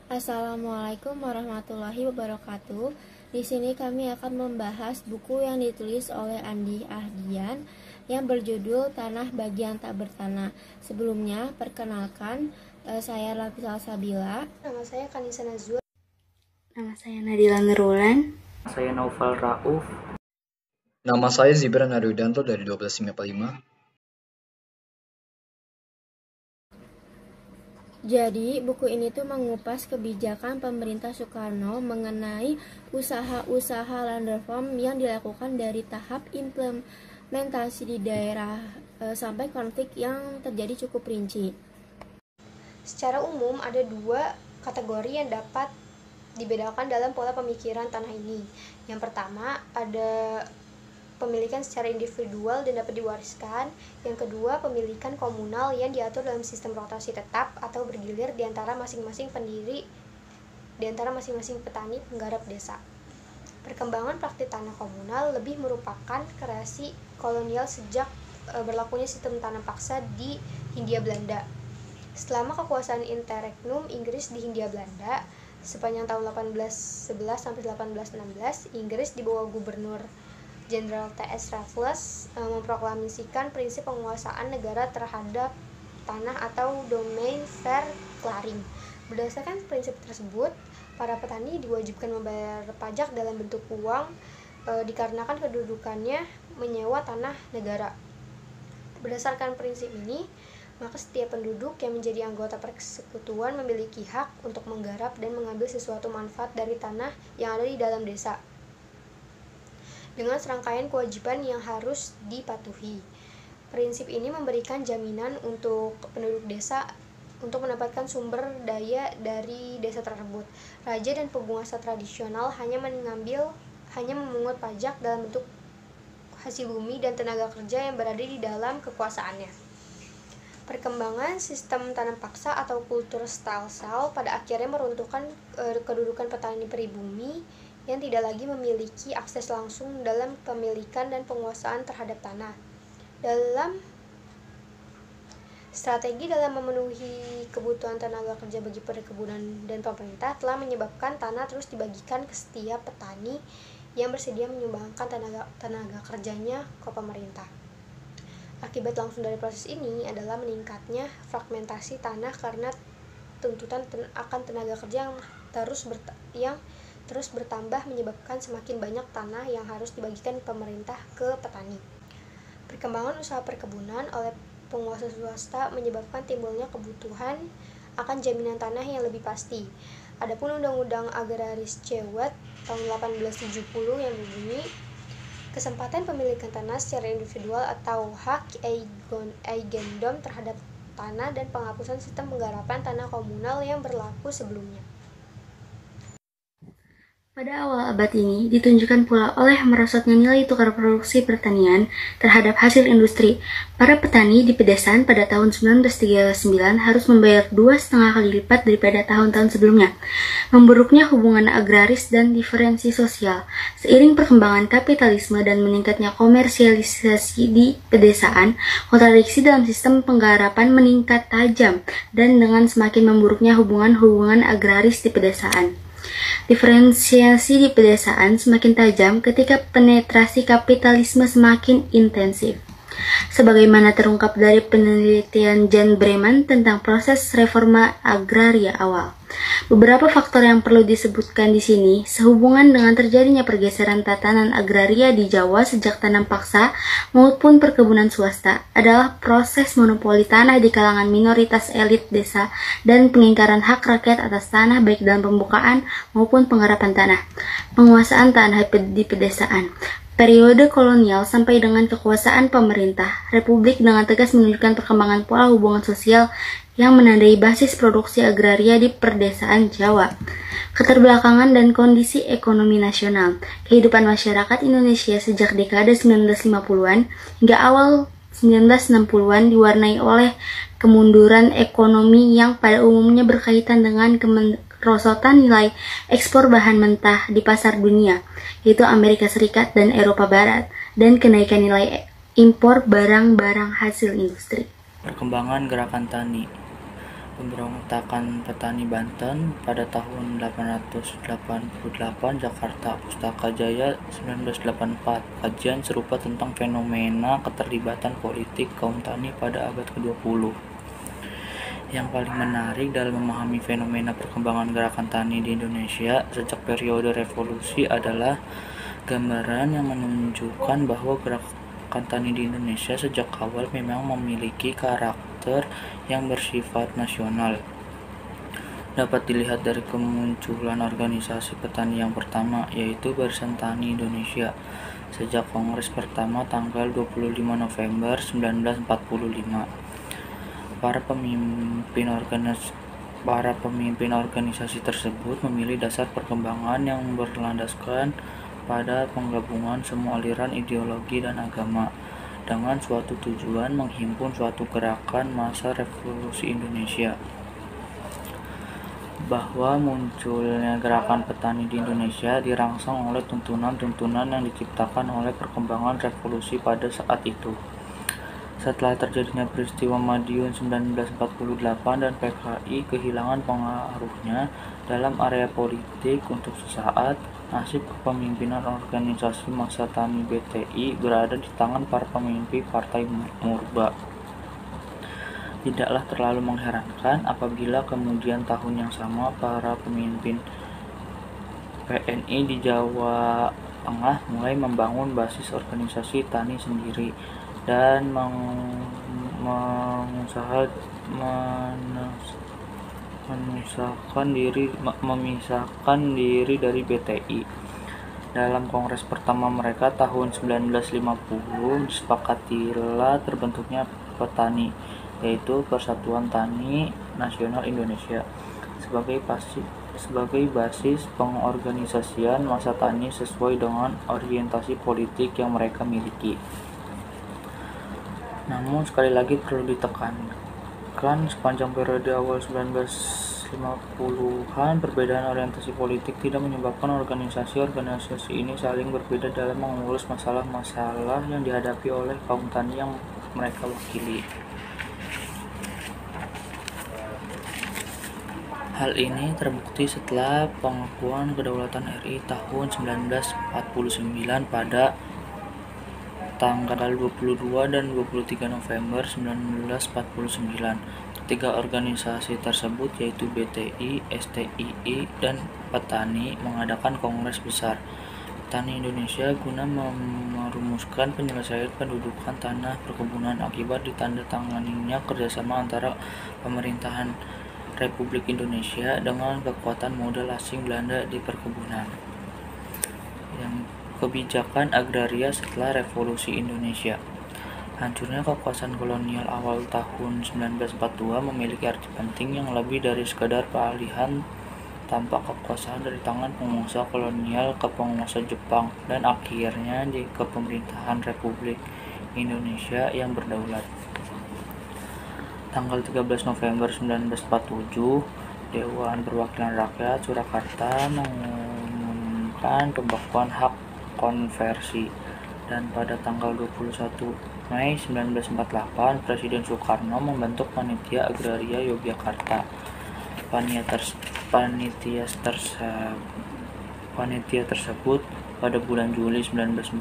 Assalamualaikum warahmatullahi wabarakatuh. Di sini kami akan membahas buku yang ditulis oleh Andi Ahdian yang berjudul Tanah Bagian Tak Bertanah. Sebelumnya, perkenalkan, saya Lafisa Sabila. Nama saya Kanisa Nazwa. Nama saya Nadila Nurulan. Saya Naufal Rauf. Nama saya Zibran Haryudanto dari 12 IMEPA 5. Jadi, buku ini tuh mengupas kebijakan pemerintah Soekarno mengenai usaha-usaha land reform yang dilakukan dari tahap implementasi di daerah sampai konflik yang terjadi cukup rinci. Secara umum ada dua kategori yang dapat dibedakan dalam pola pemikiran tanah ini. Yang pertama ada pemilikan secara individual dan dapat diwariskan. Yang kedua, pemilikan komunal yang diatur dalam sistem rotasi tetap atau bergilir di antara masing-masing petani penggarap desa. Perkembangan praktik tanah komunal lebih merupakan kreasi kolonial sejak berlakunya sistem tanah paksa di Hindia Belanda. Selama kekuasaan interregnum Inggris di Hindia Belanda sepanjang tahun 1811 sampai 1816, Inggris di bawah Gubernur Jenderal T.S. Raffles memproklamasikan prinsip penguasaan negara terhadap tanah atau domain fair clearing. Berdasarkan prinsip tersebut, para petani diwajibkan membayar pajak dalam bentuk uang dikarenakan kedudukannya menyewa tanah negara. Berdasarkan prinsip ini, maka setiap penduduk yang menjadi anggota persekutuan memiliki hak untuk menggarap dan mengambil sesuatu manfaat dari tanah yang ada di dalam desa, dengan serangkaian kewajiban yang harus dipatuhi. Prinsip ini memberikan jaminan untuk penduduk desa untuk mendapatkan sumber daya dari desa tersebut. Raja dan penguasa tradisional hanya memungut pajak dalam bentuk hasil bumi dan tenaga kerja yang berada di dalam kekuasaannya. Perkembangan sistem tanam paksa atau kultur stelsel pada akhirnya meruntuhkan kedudukan petani pribumi yang tidak lagi memiliki akses langsung dalam pemilikan dan penguasaan terhadap tanah. Dalam strategi dalam memenuhi kebutuhan tenaga kerja bagi perkebunan dan pemerintah telah menyebabkan tanah terus dibagikan ke setiap petani yang bersedia menyumbangkan tenaga kerjanya ke pemerintah. Akibat langsung dari proses ini adalah meningkatnya fragmentasi tanah karena tuntutan akan tenaga kerja yang terus bertambah menyebabkan semakin banyak tanah yang harus dibagikan pemerintah ke petani. Perkembangan usaha perkebunan oleh penguasa swasta menyebabkan timbulnya kebutuhan akan jaminan tanah yang lebih pasti. Adapun Undang-Undang Agraris Cewet tahun 1870 yang berbunyi kesempatan pemilikan tanah secara individual atau hak eigendom terhadap tanah dan penghapusan sistem penggarapan tanah komunal yang berlaku sebelumnya. Pada awal abad ini, ditunjukkan pula oleh merosotnya nilai tukar produksi pertanian terhadap hasil industri. Para petani di pedesaan pada tahun 1939 harus membayar 2,5 kali lipat daripada tahun-tahun sebelumnya. Memburuknya hubungan agraris dan diferensi sosial. Seiring perkembangan kapitalisme dan meningkatnya komersialisasi di pedesaan, kontradiksi dalam sistem penggarapan meningkat tajam dan dengan semakin memburuknya hubungan agraris di pedesaan. Diferensiasi di pedesaan semakin tajam ketika penetrasi kapitalisme semakin intensif. Sebagaimana terungkap dari penelitian Jan Breman tentang proses reforma agraria awal. Beberapa faktor yang perlu disebutkan di sini sehubungan dengan terjadinya pergeseran tatanan agraria di Jawa sejak tanam paksa maupun perkebunan swasta adalah proses monopoli tanah di kalangan minoritas elit desa dan pengingkaran hak rakyat atas tanah baik dalam pembukaan maupun penggarapan tanah. Penguasaan tanah di pedesaan. Periode kolonial sampai dengan kekuasaan pemerintah, Republik dengan tegas menunjukkan perkembangan pola hubungan sosial yang menandai basis produksi agraria di perdesaan Jawa. Keterbelakangan dan kondisi ekonomi nasional. Kehidupan masyarakat Indonesia sejak dekade 1950-an hingga awal 1960-an diwarnai oleh kemunduran ekonomi yang pada umumnya berkaitan dengan kemerosotan nilai ekspor bahan mentah di pasar dunia, yaitu Amerika Serikat dan Eropa Barat, dan kenaikan nilai impor barang-barang hasil industri. Perkembangan gerakan tani. Pemberontakan Petani Banten pada tahun 1888, Jakarta, Pustaka Jaya 1984. Kajian serupa tentang fenomena keterlibatan politik kaum tani pada abad ke-20. Yang paling menarik dalam memahami fenomena perkembangan gerakan tani di Indonesia sejak periode revolusi adalah gambaran yang menunjukkan bahwa gerakan tani di Indonesia sejak awal memang memiliki karakter yang bersifat nasional. Dapat dilihat dari kemunculan organisasi petani yang pertama, yaitu Barisan Tani Indonesia, sejak Kongres pertama tanggal 25 November 1945. Para pemimpin organisasi tersebut memilih dasar perkembangan yang berlandaskan pada penggabungan semua aliran ideologi dan agama dengan suatu tujuan menghimpun suatu gerakan masa revolusi Indonesia. Bahwa munculnya gerakan petani di Indonesia dirangsang oleh tuntunan-tuntunan yang diciptakan oleh perkembangan revolusi pada saat itu. Setelah terjadinya peristiwa Madiun 1948 dan PKI kehilangan pengaruhnya dalam area politik untuk sesaat, nasib kepemimpinan organisasi massa tani BTI berada di tangan para pemimpin Partai Murba. Tidaklah terlalu mengherankan apabila kemudian tahun yang sama para pemimpin PNI di Jawa Tengah mulai membangun basis organisasi tani sendiri dan memisahkan diri dari BTI. Dalam kongres pertama mereka tahun 1950 disepakatilah terbentuknya Petani, yaitu Persatuan Tani Nasional Indonesia, sebagai basis pengorganisasian massa tani sesuai dengan orientasi politik yang mereka miliki. Namun sekali lagi perlu ditekankan, sepanjang periode awal 1950-an, perbedaan orientasi politik tidak menyebabkan organisasi-organisasi ini saling berbeda dalam mengurus masalah-masalah yang dihadapi oleh kaum tani yang mereka wakili. Hal ini terbukti setelah pengakuan kedaulatan RI tahun 1949 pada tanggal 22 dan 23 November 1949. Ketiga organisasi tersebut, yaitu BTI, STII, dan Petani, mengadakan kongres besar Petani Indonesia guna merumuskan penyelesaian pendudukan tanah perkebunan akibat ditandatanganinya kerjasama antara pemerintahan Republik Indonesia dengan kekuatan modal asing Belanda di perkebunan. Kebijakan agraria setelah Revolusi Indonesia. Hancurnya kekuasaan kolonial awal tahun 1942 memiliki arti penting yang lebih dari sekadar peralihan tampak kekuasaan dari tangan penguasa kolonial ke penguasa Jepang dan akhirnya di kepemerintahan Republik Indonesia yang berdaulat. Tanggal 13 November 1947, Dewan Perwakilan Rakyat Surakarta mengumumkan pembekuan hak konversi, dan pada tanggal 21 Mei 1948 Presiden Soekarno membentuk Panitia Agraria Yogyakarta. Panitia tersebut pada bulan Juli 1948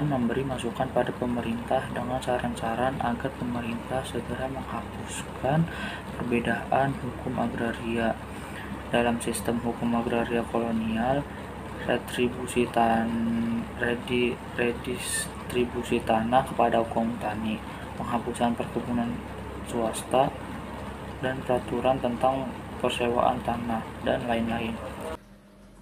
memberi masukan pada pemerintah dengan saran-saran agar pemerintah segera menghapuskan perbedaan hukum agraria. Dalam sistem hukum agraria kolonial, redistribusi tanah kepada kaum tani, penghapusan perkebunan swasta, dan peraturan tentang persewaan tanah, dan lain-lain.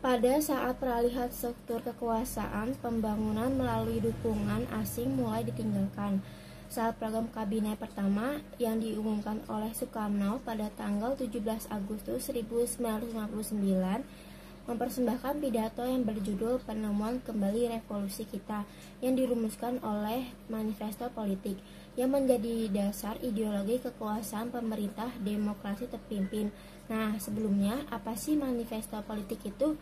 Pada saat peralihan struktur kekuasaan, pembangunan melalui dukungan asing mulai ditinggalkan. Saat program kabinet pertama yang diumumkan oleh Soekarno pada tanggal 17 Agustus 1959 mempersembahkan pidato yang berjudul Penemuan Kembali Revolusi Kita yang dirumuskan oleh Manifesto Politik yang menjadi dasar ideologi kekuasaan pemerintah demokrasi terpimpin. Nah, sebelumnya apa sih manifesto politik itu?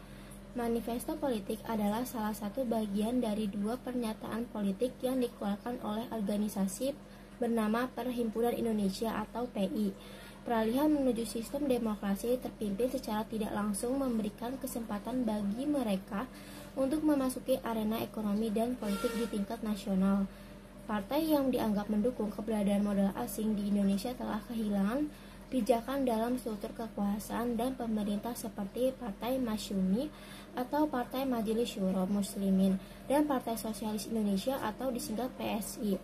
Manifesto politik adalah salah satu bagian dari dua pernyataan politik yang dikeluarkan oleh organisasi bernama Perhimpunan Indonesia atau PI Peralihan menuju sistem demokrasi terpimpin secara tidak langsung memberikan kesempatan bagi mereka untuk memasuki arena ekonomi dan politik di tingkat nasional. Partai yang dianggap mendukung keberadaan modal asing di Indonesia telah kehilangan pijakan dalam struktur kekuasaan dan pemerintah seperti Partai Masyumi atau Partai Majelis Syuro Muslimin dan Partai Sosialis Indonesia atau disingkat PSI.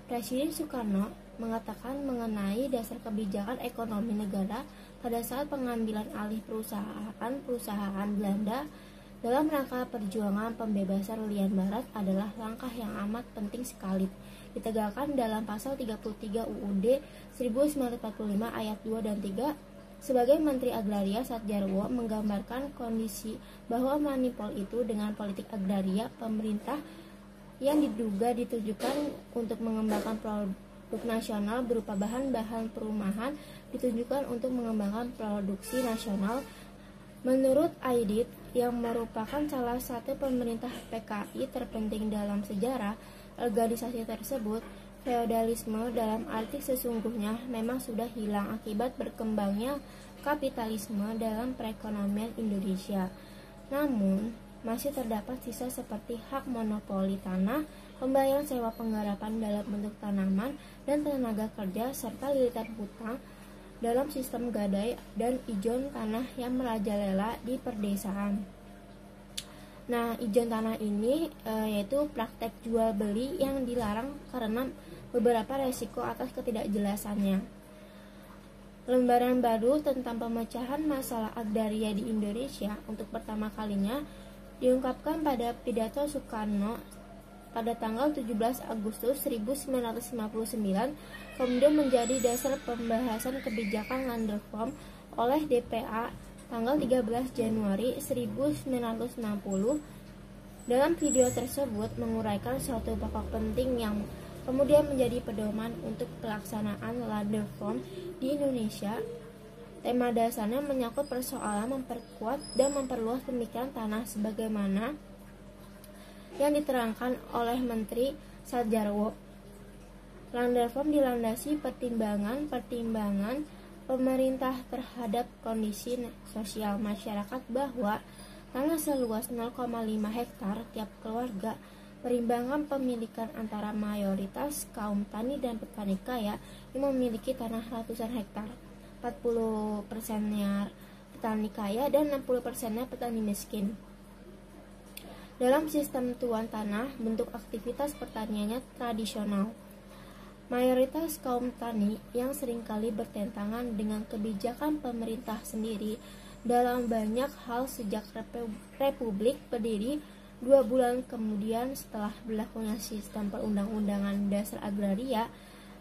Presiden Soekarno mengatakan mengenai dasar kebijakan ekonomi negara pada saat pengambilan alih perusahaan Belanda dalam rangka perjuangan pembebasan Irian Barat adalah langkah yang amat penting sekali, ditegakkan dalam pasal 33 UUD 1945 ayat 2 dan 3. Sebagai Menteri Agraria, Satjarwo menggambarkan kondisi bahwa manipul itu dengan politik agraria pemerintah yang diduga ditujukan untuk mengembangkan produk nasional berupa bahan-bahan perumahan ditunjukkan untuk mengembangkan produksi nasional. Menurut Aidit, yang merupakan salah satu pemerintah PKI terpenting dalam sejarah organisasi tersebut, feodalisme dalam arti sesungguhnya memang sudah hilang akibat berkembangnya kapitalisme dalam perekonomian Indonesia. Namun, masih terdapat sisa seperti hak monopoli tanah, pembayaran sewa penggarapan dalam bentuk tanaman dan tenaga kerja, serta lilitan hutang dalam sistem gadai dan ijon tanah yang merajalela di perdesaan. Nah, ijon tanah ini yaitu praktek jual beli yang dilarang karena beberapa resiko atas ketidakjelasannya. Lembaran baru tentang pemecahan masalah agraria di Indonesia untuk pertama kalinya diungkapkan pada pidato Soekarno pada tanggal 17 Agustus 1959, kemudian menjadi dasar pembahasan kebijakan land reform oleh DPA tanggal 13 Januari 1960. Dalam video tersebut menguraikan suatu pokok penting yang kemudian menjadi pedoman untuk pelaksanaan land reform di Indonesia. Tema dasarnya menyangkut persoalan memperkuat dan memperluas pemikiran tanah sebagaimana yang diterangkan oleh Menteri Satjarwo. Land reform dilandasi pertimbangan pemerintah terhadap kondisi sosial masyarakat bahwa tanah seluas 0,5 hektar tiap keluarga, perimbangan pemilikan antara mayoritas kaum tani dan petani kaya yang memiliki tanah ratusan hektar, 40%-nya petani kaya dan 60%-nya petani miskin. Dalam sistem tuan tanah, bentuk aktivitas pertaniannya tradisional. Mayoritas kaum tani yang seringkali bertentangan dengan kebijakan pemerintah sendiri dalam banyak hal sejak Republik berdiri 2 bulan kemudian setelah berlakunya sistem perundang-undangan dasar agraria.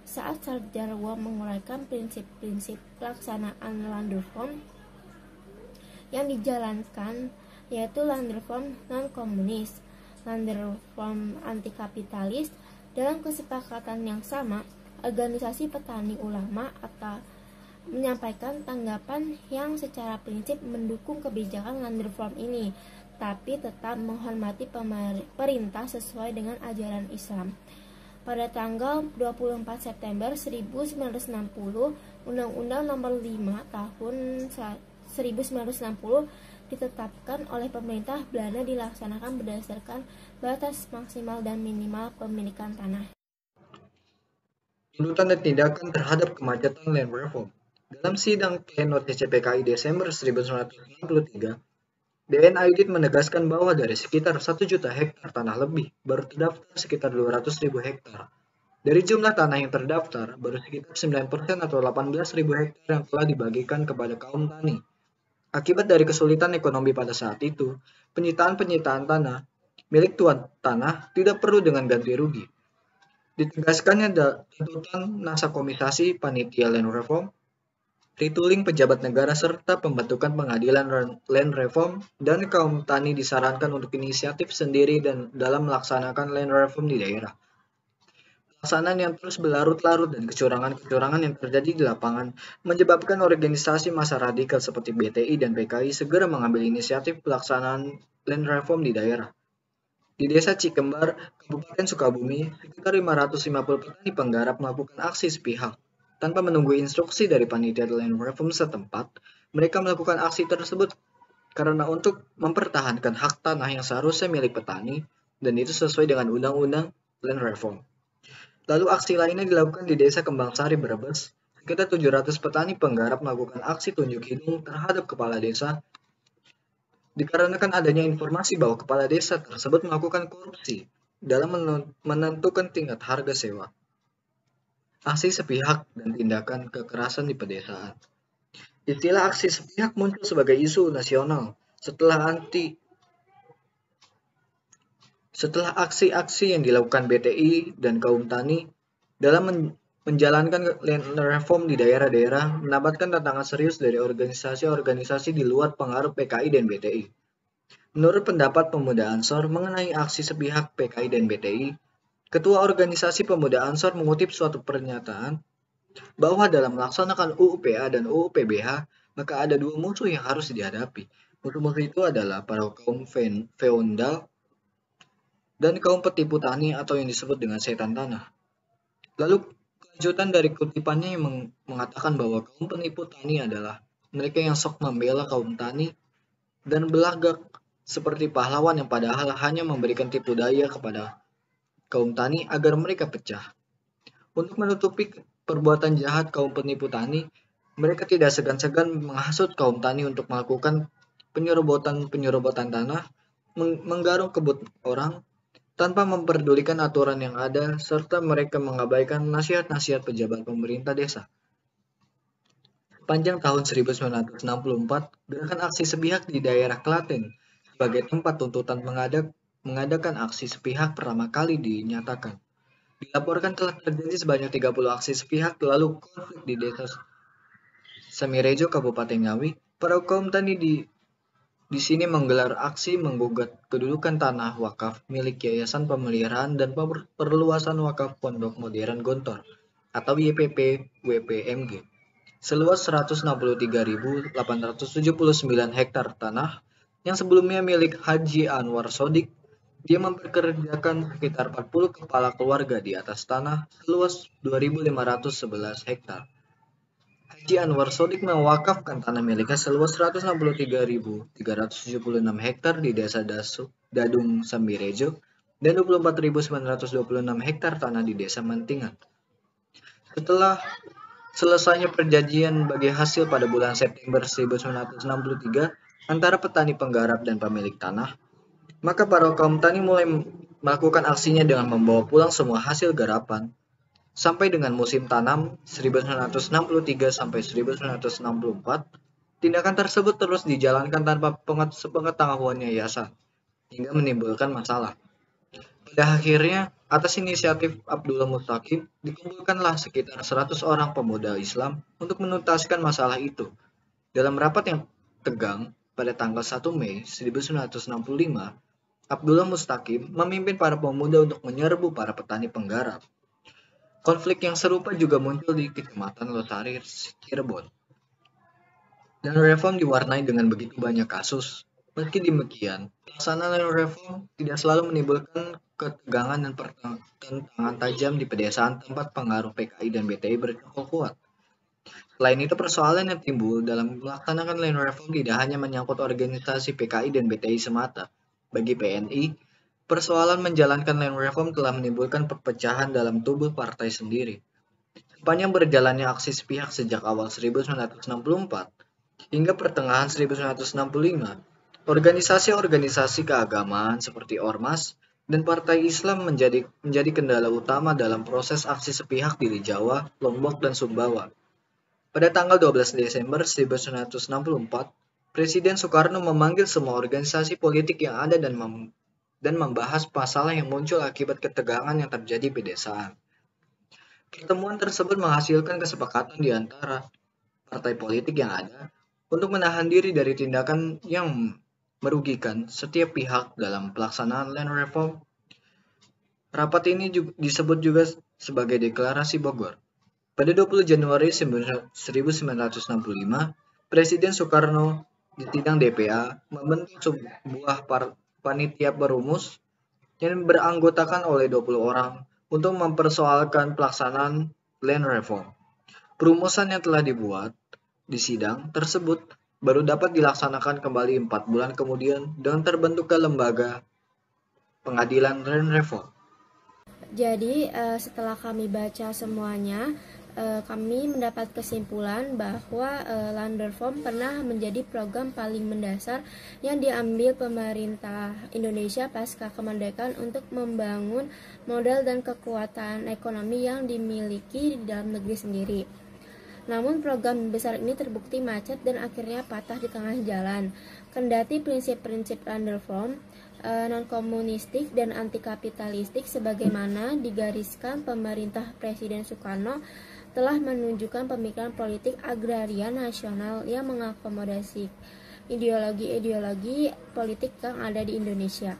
Saat Satjarwo menguraikan prinsip-prinsip pelaksanaan land reform yang dijalankan, yaitu land reform non-komunis, land reform anti-kapitalis. Dalam kesepakatan yang sama, organisasi petani ulama atau menyampaikan tanggapan yang secara prinsip mendukung kebijakan land reform ini, tapi tetap menghormati pemerintah sesuai dengan ajaran Islam. Pada tanggal 24 September 1960, Undang-Undang Nomor 5 Tahun 1960 ditetapkan oleh pemerintah Belanda dilaksanakan berdasarkan batas maksimal dan minimal pemilikan tanah. Tuntutan dan tindakan terhadap kemacetan land reform. Dalam sidang pleno TCPKI Desember 1963, DN Aidit menegaskan bahwa dari sekitar 1 juta hektar tanah lebih, baru terdaftar sekitar 200.000 hektar. Dari jumlah tanah yang terdaftar, baru sekitar 9% atau 18.000 hektar yang telah dibagikan kepada kaum tani. Akibat dari kesulitan ekonomi pada saat itu, penyitaan tanah milik tuan tanah tidak perlu dengan ganti rugi. Ditegaskannya tuntutan nasakomisasi panitia land reform, retooling pejabat negara serta pembentukan pengadilan land reform, dan kaum tani disarankan untuk inisiatif sendiri dan dalam melaksanakan land reform di daerah. Pelaksanaan yang terus berlarut-larut dan kecurangan-kecurangan yang terjadi di lapangan menyebabkan organisasi massa radikal seperti BTI dan PKI segera mengambil inisiatif pelaksanaan land reform di daerah. Di Desa Cikembar, Kabupaten Sukabumi, sekitar 550 petani penggarap melakukan aksi sepihak. Tanpa menunggu instruksi dari panitia land reform setempat, mereka melakukan aksi tersebut karena untuk mempertahankan hak tanah yang seharusnya milik petani, dan itu sesuai dengan undang-undang land reform. Lalu aksi lainnya dilakukan di Desa Kembang Sari, Brebes. Sekitar 700 petani penggarap melakukan aksi tunjuk hidung terhadap kepala desa dikarenakan adanya informasi bahwa kepala desa tersebut melakukan korupsi dalam menentukan tingkat harga sewa. Aksi sepihak dan tindakan kekerasan di pedesaan. Istilah aksi sepihak muncul sebagai isu nasional setelah aksi-aksi yang dilakukan BTI dan kaum tani dalam menjalankan land reform di daerah-daerah mendapatkan tantangan serius dari organisasi-organisasi di luar pengaruh PKI dan BTI. Menurut pendapat Pemuda Ansor mengenai aksi sepihak PKI dan BTI, Ketua Organisasi Pemuda Ansor mengutip suatu pernyataan bahwa dalam melaksanakan UU-PA dan UU-PBH, maka ada dua musuh yang harus dihadapi. Musuh-musuh itu adalah para kaum feodal dan kaum petipu tani atau yang disebut dengan setan tanah. Lalu kelanjutan dari kutipannya yang mengatakan bahwa kaum penipu tani adalah mereka yang sok membela kaum tani dan belagak seperti pahlawan yang padahal hanya memberikan tipu daya kepada kaum tani agar mereka pecah. Untuk menutupi perbuatan jahat kaum penipu tani, mereka tidak segan-segan menghasut kaum tani untuk melakukan penyerobotan tanah, menggaruk kebun orang, tanpa memperdulikan aturan yang ada, serta mereka mengabaikan nasihat-nasihat pejabat pemerintah desa. Panjang tahun 1964, gerakan aksi sepihak di daerah Klaten sebagai tempat tuntutan mengadakan aksi sepihak pertama kali dinyatakan. Dilaporkan telah terjadi sebanyak 30 aksi sepihak, lalu konflik di desa Samirejo, Kabupaten Ngawi. Para kaum tani di sini menggelar aksi menggugat kedudukan tanah wakaf milik Yayasan Pemeliharaan dan Perluasan Wakaf Pondok Modern Gontor atau YPP WPMG seluas 163.879 hektar tanah yang sebelumnya milik Haji Anwar Sodik. Dia mempekerjakan sekitar 40 kepala keluarga di atas tanah seluas 2.511 hektar. Haji Anwar Sodik mewakafkan tanah miliknya seluas 163.376 hektar di Desa Dadung Samirejo dan 24.926 hektar tanah di Desa Mantingan. Setelah selesainya perjanjian bagi hasil pada bulan September 1963 antara petani penggarap dan pemilik tanah, maka para kaum tani mulai melakukan aksinya dengan membawa pulang semua hasil garapan. Sampai dengan musim tanam 1963 sampai 1964, tindakan tersebut terus dijalankan tanpa sepengetahuan yayasan, hingga menimbulkan masalah. Pada akhirnya, atas inisiatif Abdullah Mustaqim, dikumpulkanlah sekitar 100 orang pemuda Islam untuk menuntaskan masalah itu. Dalam rapat yang tegang pada tanggal 1 Mei 1965, Abdullah Mustaqim memimpin para pemuda untuk menyerbu para petani penggarap. Konflik yang serupa juga muncul di Kecamatan Losari, Cirebon. Dan reform diwarnai dengan begitu banyak kasus. Meski demikian, pelaksanaan reform tidak selalu menimbulkan ketegangan dan pertentangan tajam di pedesaan tempat pengaruh PKI dan BTI bercokol kuat. Selain itu, persoalan yang timbul dalam melaksanakan land reform tidak hanya menyangkut organisasi PKI dan BTI semata. Bagi PNI, persoalan menjalankan land reform telah menimbulkan perpecahan dalam tubuh partai sendiri. Sepanjang berjalannya aksi sepihak sejak awal 1964 hingga pertengahan 1965, organisasi-organisasi keagamaan seperti Ormas dan Partai Islam menjadi kendala utama dalam proses aksi sepihak di Jawa, Lombok, dan Sumbawa. Pada tanggal 12 Desember 1964, Presiden Soekarno memanggil semua organisasi politik yang ada dan membahas masalah yang muncul akibat ketegangan yang terjadi di pedesaan. Pertemuan tersebut menghasilkan kesepakatan di antara partai politik yang ada untuk menahan diri dari tindakan yang merugikan setiap pihak dalam pelaksanaan land reform. Rapat ini disebut juga sebagai Deklarasi Bogor. Pada 20 Januari 1965, Presiden Soekarno di sidang DPA membentuk sebuah panitia perumus yang beranggotakan oleh 20 orang untuk mempersoalkan pelaksanaan land reform. Perumusan yang telah dibuat di sidang tersebut baru dapat dilaksanakan kembali 4 bulan kemudian dengan terbentuknya lembaga pengadilan land reform. Jadi setelah kami baca semuanya, kami mendapat kesimpulan bahwa land reform pernah menjadi program paling mendasar yang diambil pemerintah Indonesia pasca kemerdekaan untuk membangun modal dan kekuatan ekonomi yang dimiliki di dalam negeri sendiri. Namun program besar ini terbukti macet dan akhirnya patah di tengah jalan. Kendati prinsip-prinsip land reform non-komunistik dan anti-kapitalistik sebagaimana digariskan pemerintah Presiden Soekarno telah menunjukkan pemikiran politik agraria nasional yang mengakomodasi ideologi-ideologi politik yang ada di Indonesia.